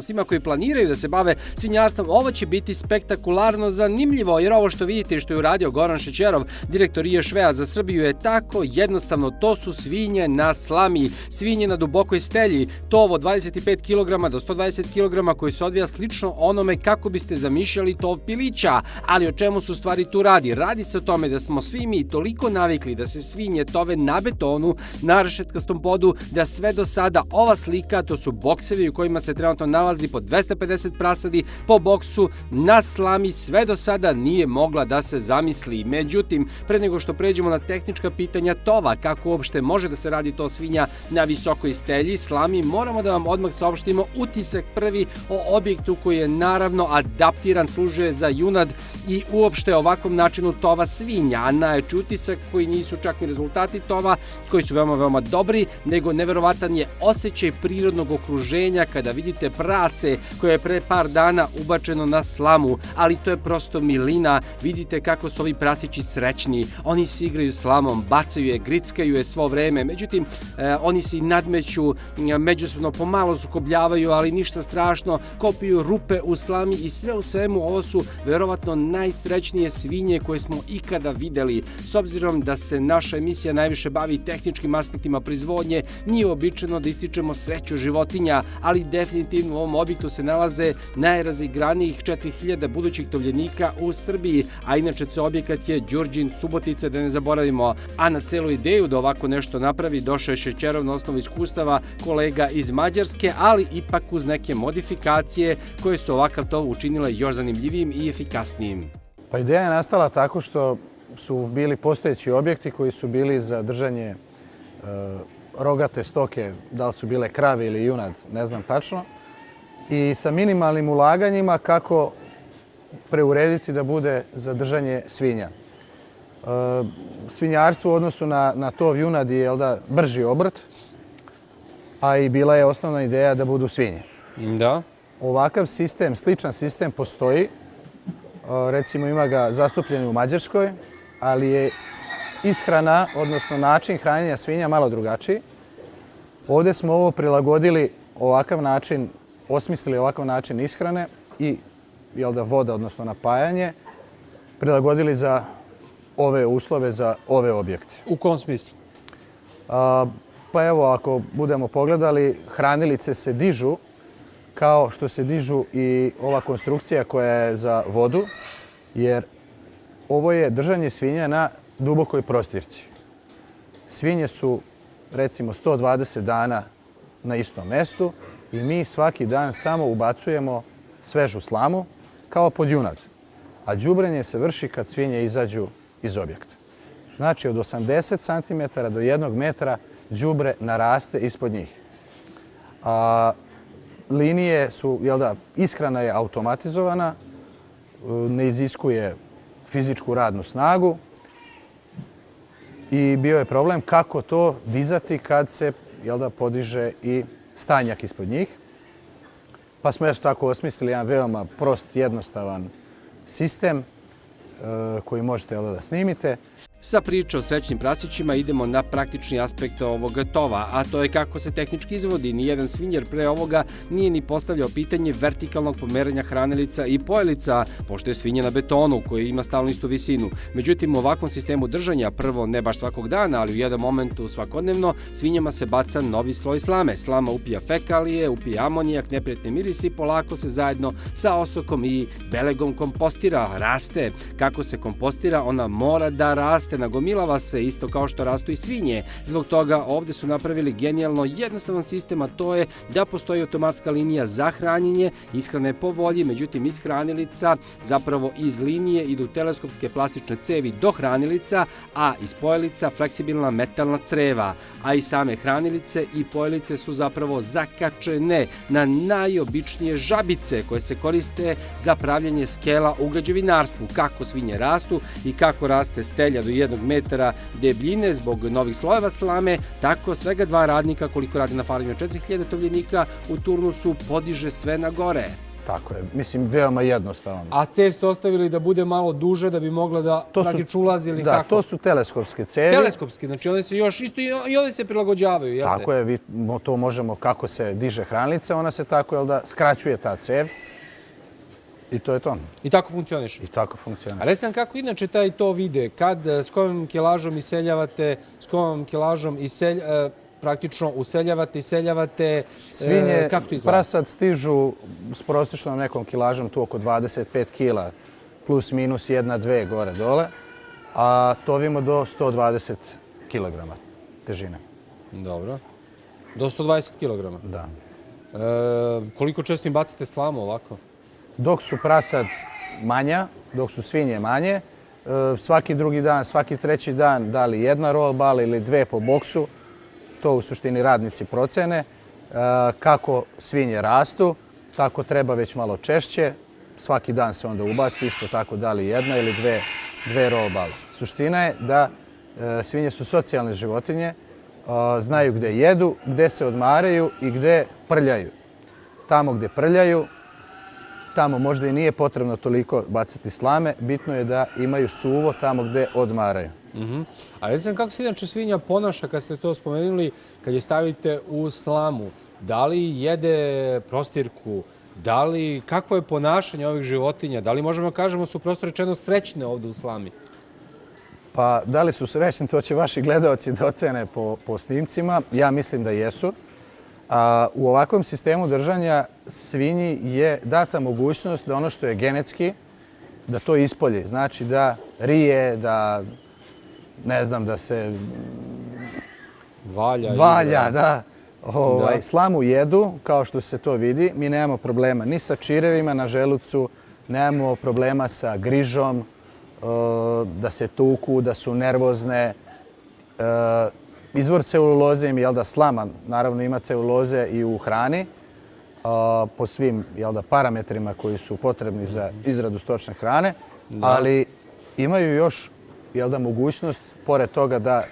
svima koji planiraju da se bave svinjarstvom, ovo će biti spektakularno zanimljivo, jer ovo što vidite i što je uradio Goran Šećerov, direktor IŠV-a za Srbiju, je tako jednostavno. To su svinje na slami, svinje na dubokoj stelji, tov od 25 kg do 120 kg koji se odvija slično onome kako biste zamišljali tov pilića. Ali o čemu se u stvari tu radi? Radi se o tome da smo svi mi toliko navikli da se svinje tove na betonu, na rešetkastom podu, da sve do sada ova slika, to su boksevi u kojima se trenutno nalazi po 250 prasadi po boksu na slami, sve do sada nije mogla da se zamisli. Međutim, pre nego što pređemo na tehnička pitanja tova, kako uopšte može da se radi to svinja na visokoj stelji, slami, moramo da vam odmah saopštimo utisak prvi o objektu koji je naravno adaptiran, služuje za junad i uopšte ovakvom načinu tova svinja, a najjači utisak koji nisu čak ni rezultati tova, koji su veoma dobri, nego neverovatan je osjećaj prirodnog okruženja kada vidite prase koje je pre par dana ubačeno na slamu, ali to je prosto milina. Vidite kako su ovi prasići srećni, oni se igraju slamom, bacaju je, grickaju je svo vreme, međutim oni se i nadmeću, međusobno pomalo sukobljavaju, ali ništa strašno, kopiju rupe u slami i sve u svemu ovo su verovatno najsrećnije svinje koje smo ikada videli. S obzirom da se naša emisija najviše bavi tehničkim aspektima proizvodnje, nije uobičajeno da ističemo sreću životinja, ali definitivno u ovom objektu se nalaze najrazigranijih 4000 budućih tovljenika u Srbiji, a inače se objekat je Đurđin, Subotica, da ne zaboravimo. A na celu ideju da ovako nešto napravi došao je Šećerov na osnovu iskustava kolega iz Mađarske, ali ipak uz neke modifikacije koje su ovakav tov učinile još zanimljivijim i efikasnijim. Pa ideja je nastala tako što su bili postojeći objekti koji su bili za držanje rogate stoke, da li su bile krave ili junad, ne znam tačno, i sa minimalnim ulaganjima kako preurediti da bude za držanje svinja. Svinjarstvo u odnosu na tov junad je brži obrt, a i bila je osnovna ideja da budu svinje. Da. Ovakav sistem, sličan sistem postoji, recimo ima ga zastupljen u Mađarskoj, ali je ishrana, odnosno način hranjenja svinja malo drugačiji. Ovdje smo ovo prilagodili ovakav način, osmislili ovakav način ishrane i voda, odnosno napajanje, prilagodili za ove uslove, za ove objekte. U kom smislu? Pa evo, ako budemo pogledali, hranilice se dižu kao što se dižu i ova konstrukcija koja je za vodu, jer ovo je držanje svinja na dubokoj prostirci. Svinje su, recimo, 120 dana na istom mestu i mi svaki dan samo ubacujemo svežu slamu kao pod junad. A đubrenje se vrši kad svinje izađu iz objekta. Znači, od 80 cm do 1 metra đubre naraste ispod njih. Linije su, ishrana je automatizovana, ne iziskuje fizičku radnu snagu i bio je problem kako to dizati kad se podiže i stanjak ispod njih. Pa smo tako osmislili jedan veoma prost, jednostavan sistem koji možete da snimite. Sa priče o srećnim prasićima idemo na praktični aspekt ovog tova, a to je kako se tehnički izvodi. Nijedan svinjer pre ovoga nije ni postavljao pitanje vertikalnog pomeranja hranilica i pojelica, pošto je svinja na betonu koji ima stalno istu visinu. Međutim, u ovakvom sistemu držanja, prvo ne baš svakog dana, ali u jednom momentu svakodnevno, svinjama se baca novi sloj slame. Slama upija fekalije, upija amonijak, neprijatne mirisi i polako se zajedno sa osokom i belegom kompostira, raste. Kako se kompostira? Ona mora da raste, nagomilava se isto kao što rastu i svinje. Zbog toga ovdje su napravili genijalno jednostavan sistem, a to je da postoji automatska linija za hranjenje, ishrane po volji, međutim iz hranilica, zapravo iz linije idu teleskopske plastične cevi do hranilica, a iz pojelica fleksibilna metalna creva. A i same hranilice i pojelice su zapravo zakačene na najobičnije žabice koje se koriste za pravljanje skela u građevinarstvu. Kako svinje rastu i kako raste stelja do 1 metara debljine zbog novih slojeva slame, tako svega 2 radnika koliko radi na farmi od 4000 tovljenika u turnusu podiže sve na gore. Tako je. Mislim, veoma jednostavno. A cev ste ostavili da bude malo duže da bi mogla da praktično ulazi ili kako? Da, to su teleskopske cevi. Teleskopski, znači one se još isto i one se prilagođavaju, jel te? Tako je, to možemo kako se diže hranilica, ona se tako, skraćuje ta cev. I to je to. I tako funkcioniše? I tako funkcionira. A reci nam kako inače taj to vide, s kojom kilažom iseljavate, s kojom kilažom praktično iseljavate, Svinje, kako to izgleda? prasad stižu s prosječnom nekom kilažom tu oko 25 kila, plus minus 1-2 gore dole, a tovimo do 120 kg težine. Dobro. Do 120 kg? Da. Koliko često im bacite slamu ovako? Dok su prasad manja, dok su svinje manje, svaki drugi dan, svaki treći dan da li jedna roll ball ili dve po boksu, to u suštini radnici procene. Kako svinje rastu, tako treba već malo češće. Svaki dan se onda ubaci isto tako da li jedna ili dve roll ball. Suština je da svinje su socijalne životinje, znaju gde jedu, gde se odmaraju i gde prljaju. Tamo gde prljaju, tamo možda i nije potrebno toliko bacati slame, bitno je da imaju suvo tamo gde odmaraju. A recimo kako se inače svinja ponaša kad ste to spomenuli, kad je stavite u slamu? Da li jede prostirku? Kakvo je ponašanje ovih životinja? Da li možemo kažemo su prosto rečeno srećne ovde u slami? Pa da li su srećni, to će vaši gledaoci da ocene po snimcima. Ja mislim da jesu. U ovakvom sistemu držanja svinji je data mogućnost da ono što je genetski, da to ispolji. Znači da rije, da ne znam, da se valja, da. Slamu jedu, kao što se to vidi. Mi nemamo problema ni sa čirevima na želucu, nemamo problema sa grižom, da se tuku, da su nervozne. Izvor celuloze im je slama, naravno ima celuloze i u hrani, po svim parametrima koji su potrebni za izradu stočne hrane, ali imaju još mogućnost, pored toga da,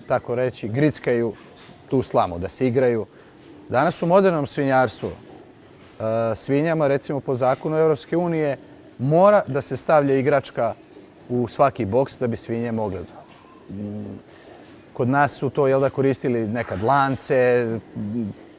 tako reći, grickaju tu slamu, da se igraju. Danas u modernom svinjarstvu svinjama, recimo po zakonu Evropske unije, mora da se stavlja igračka u svaki boks da bi svinje mogle. Kod nas su to koristili nekad lance,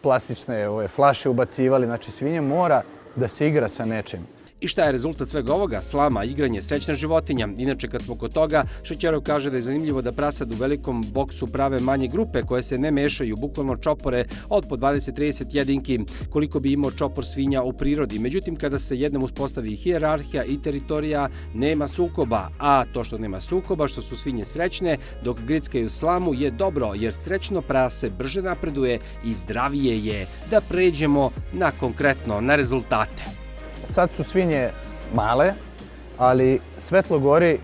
plastične flaše ubacivali, znači svinja mora da se igra sa nečim. I šta je rezultat svega ovoga? Slama, igranje, srećna životinja. Inače, kad smo kod toga, Šećerov kaže da je zanimljivo da prasad u velikom boksu prave manje grupe koje se ne mešaju, bukvalno čopore od po 20-30 jedinki, koliko bi imao čopor svinja u prirodi. Međutim, kada se jednom uspostavi hijerarhija i teritorija, nema sukoba. A to što nema sukoba, što su svinje srećne, dok grickaju slamu je dobro, jer srećno prase brže napreduje i zdravije je. Da pređemo na konkretno, na rezultate. Sad su svinje male, ali svetlo gori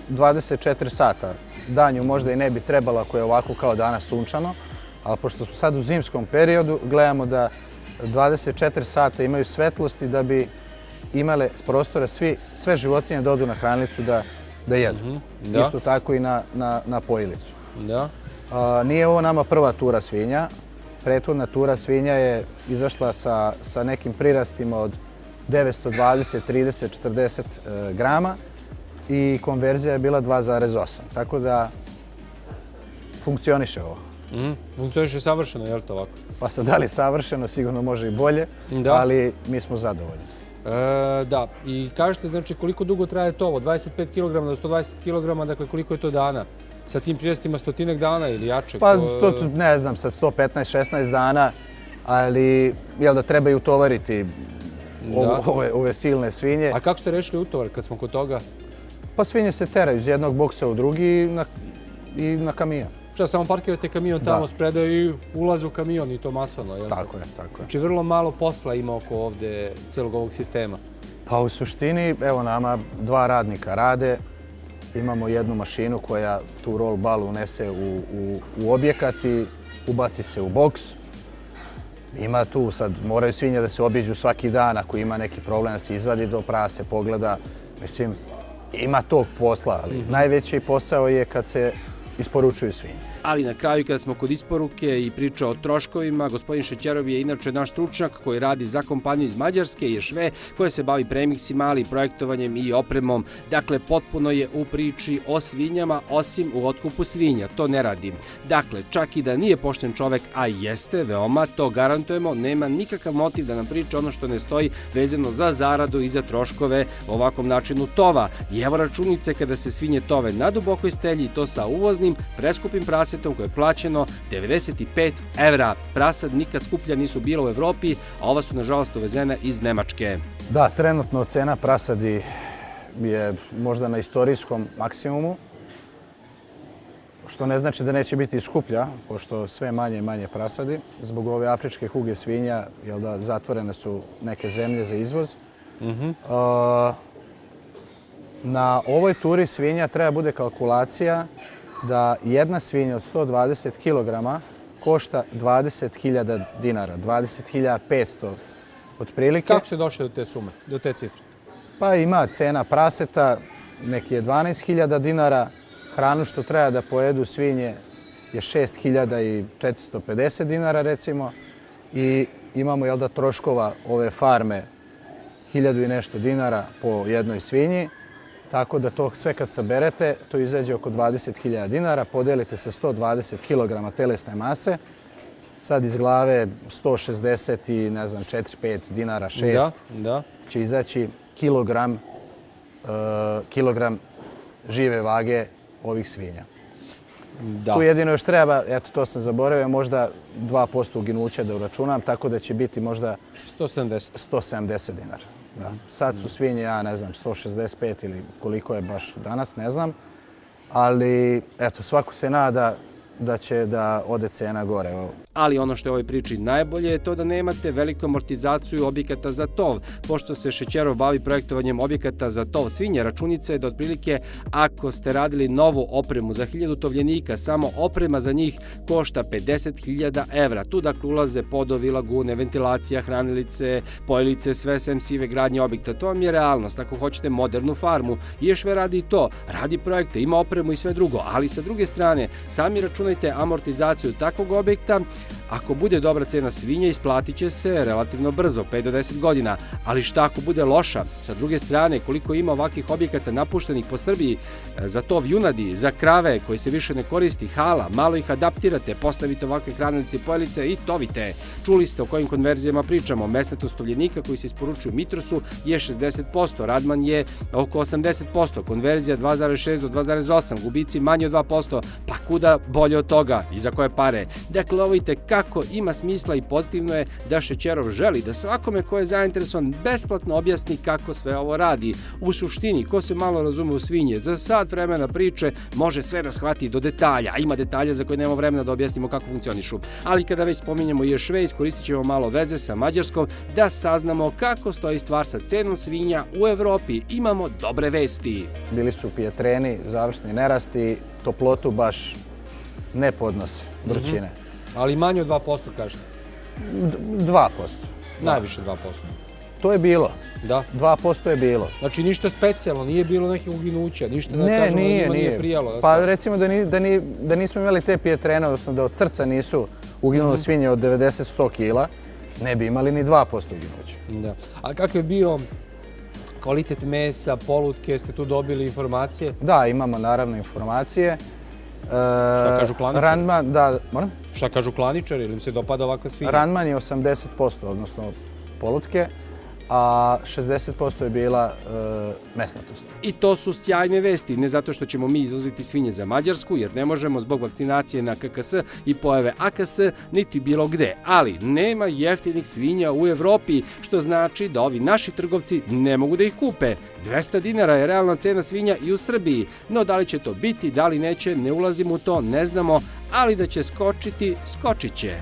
24 sata. Danju možda i ne bi trebalo ako je ovako kao danas sunčano, ali pošto smo sad u zimskom periodu, gledamo da 24 sata imaju svetlosti da bi imale prostora sve životinje da odu na hranilicu da jedu. Isto tako i na pojilicu. Nije ovo nama prva tura svinja. Prethodna tura svinja je izašla sa nekim prirastima od 920, 30, 40 grama i konverzija je bila 2,8. Tako da funkcioniše ovo. Funkcioniše savršeno, je li to ovako? Pa sad da li savršeno, sigurno može i bolje, ali mi smo zadovoljni. Da, i kažete znači koliko dugo traje to ovo? 25 kg do 120 kg, dakle koliko je to dana? Sa tim prirastima stotinek dana ili jače? Pa ne znam, sad 115-16 dana, ali jel da treba i utovariti ove silne svinje. A kako ste rešili utovar kad smo kod toga? Pa svinje se teraju iz jednog boksa u drugi i na kamion. Šta, samo parkirate kamion tamo spredaju i ulaze u kamion i to masovno, jel? Tako je. Znači vrlo malo posla ima oko ovde celog ovog sistema. Pa u suštini, evo nama 2 radnika rade, imamo jednu mašinu koja tu roll ball unese u objekat i ubaci se u boks. Ima tu, sad moraju svinje da se obiđu svaki dan, ako ima neki problem da se izvadi do prase, pogleda. Mislim, ima tog posla, ali najveći posao je kad se isporučuju svinje. Ali na kraju, kada smo kod isporuke i priča o troškovima, gospodin Šećerov je inače naš stručnjak koji radi za kompaniju iz Mađarske, Ješve, koja se bavi premiksima, ali i projektovanjem i opremom. Dakle, potpuno je u priči o svinjama, osim u otkupu svinja. To ne radi. Dakle, čak i da nije pošten čovek, a jeste, veoma, to garantujemo, nema nikakav motiv da nam priča ono što ne stoji vezano za zaradu i za troškove u ovakvom načinu tova. I evo računice kada se svinje tove na dubokoj stelji, i to sa uvoznim, preskupim prasetom koje je plaćeno 95 evra. Prasad nikad skuplja nisu bila u Evropi, a ova su nažalost uvezena iz Nemačke. Da, trenutno cena prasadi je možda na istorijskom maksimumu, što ne znači da neće biti skuplja, pošto sve manje i manje prasadi. Zbog ove afričke kuge svinja, zatvorene su neke zemlje za izvoz. Na ovoj turi svinja treba bude kalkulacija da jedna svinja od 120 kg košta 20.000 dinara, 20.500 otprilike. Kako se došlo do te sume, do te cifre? Pa ima cena praseta, neki je 12.000 dinara, hranu što treba da pojedu svinje je 6.450 dinara recimo i imamo troškova ove farme 1.000 i nešto dinara po jednoj svinji. Tako da to sve kad saberete, to izađe oko 20.000 dinara, podelite sa 120 kg telesne mase, sad iz glave 160 i ne znam 4-5 dinara, 6 će izaći kilogram žive vage ovih svinja. Tu jedino još treba, eto to sam zaboravio, možda 2% uginuća da uračunam, tako da će biti možda 170 dinara. Sad su svinje, ja ne znam, 165 ili koliko je baš danas, ne znam. Ali, eto, svako se nada da će da ode cena gore. Ali ono što je u ovoj priči najbolje je to da nemate veliku amortizaciju objekata za tov. Pošto se Šećerov bavi projektovanjem objekata za tov svinja, računica je da otprilike ako ste radili novu opremu za 1000 tovljenika, samo oprema za njih košta 50.000 evra. Tu dakle ulaze podovi, lagune, ventilacija, hranilice, pojelice, sve sem sive gradnje objekta. To vam je realnost. Ako hoćete modernu farmu, Ješve radi i to. Radi projekte, ima opremu i sve drugo. Ali sa druge strane, sami računajte amortizaciju takvog objekta. Ako bude dobra cena svinja, isplatit će se relativno brzo, 5 do 10 godina. Ali šta ako bude loša? Sa druge strane, koliko ima ovakvih objekata napuštenih po Srbiji za tov junadi, za krave koji se više ne koristi, hala, malo ih adaptirate, postavite ovakve hranilice i pojelice i tovite. Čuli ste o kojim konverzijama pričamo. Mesnatost tovljenika koji se isporučuju Mitrosu je 60%, Radman je oko 80%, konverzija 2,6 do 2,8, gubici manje od 2%, pa kuda bolje od toga i za koje pare. Dakle, ovo kako ima smisla i pozitivno je da Šećerov želi da svakome ko je zainteresovan besplatno objasni kako sve ovo radi. U suštini, ko se malo razume u svinje, za sat vremena priče može sve da shvati do detalja, a ima detalja za koje nemamo vremena da objasnimo kako funkcionišu. Ali kada već spominjemo Ješve, iskoristit ćemo malo veze sa Mađarskom da saznamo kako stoji stvar sa cenom svinja u Evropi. Imamo dobre vesti. Bili su pijetreni, završni nerasti, toplotu baš ne podnose, vrućine. Ali manje od 2% kažete? 2%. Najviše 2%. To je bilo. Da? 2% je bilo. Znači ništa specijalno, nije bilo nekih uginuća, ništa da kažemo da njima nije prijalo? Pa recimo da nismo imali te pijetrene, odnosno da od srca nisu uginule svinje od 90-100 kila, ne bi imali ni 2% uginuća. Da. A kako je bio kvalitet mesa, polutke, ste tu dobili informacije? Da, imamo naravno informacije. Šta kažu klaničari? Randman, da, moram? Šta kažu klaničari, ili im se dopada ovakva svinja? Randman je 80%, odnosno polutke, a 60% je bila mesnatost. I to su sjajne vesti, ne zato što ćemo mi izvoziti svinje za Mađarsku, jer ne možemo zbog vakcinacije na KKS i pojave AKS, niti bilo gde. Ali nema jeftinih svinja u Evropi, što znači da ovi naši trgovci ne mogu da ih kupe. 200 dinara je realna cena svinja i u Srbiji, no da li će to biti, da li neće, ne ulazimo u to, ne znamo, ali da će skočiti, skočit će.